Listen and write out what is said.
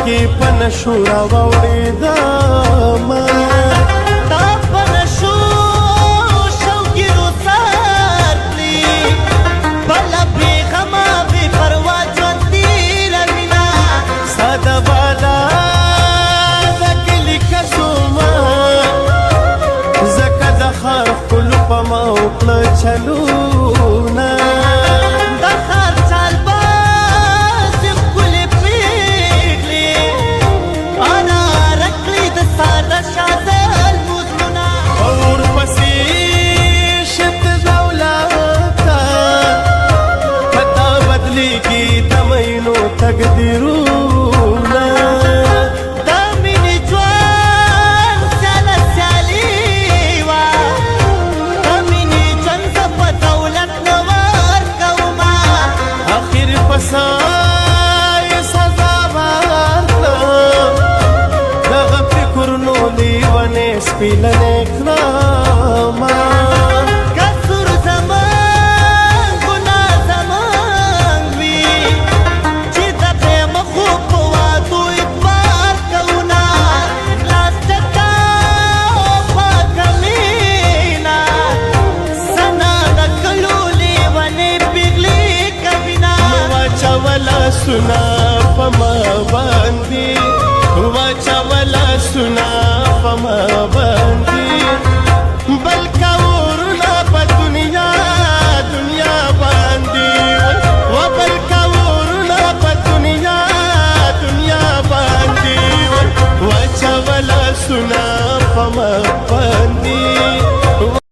کې پنشورا وړېدم دا پنشو شوقي رخسار کړي بله بېغمه بې پروا ژوند تېروينه ساده بالا د کلي کسومه ځکه د ښار ښکلو په ما وکړه چلونه تقديرونا دا مینې ژوند سیاله سیالي وه دا مینې ژوند زه په دولت نه ورکومه اخر په سای سزا ورکړم دغه فکرونو لیونې سپیننې کړمه सुना पमा बंदी वाचावला सुना पमा बंदी बल्का उरना प दुनिया दुनिया बंदी वो बल्का उरना प दुनिया दुनिया बंदी वाचावला सुना पमा बंदी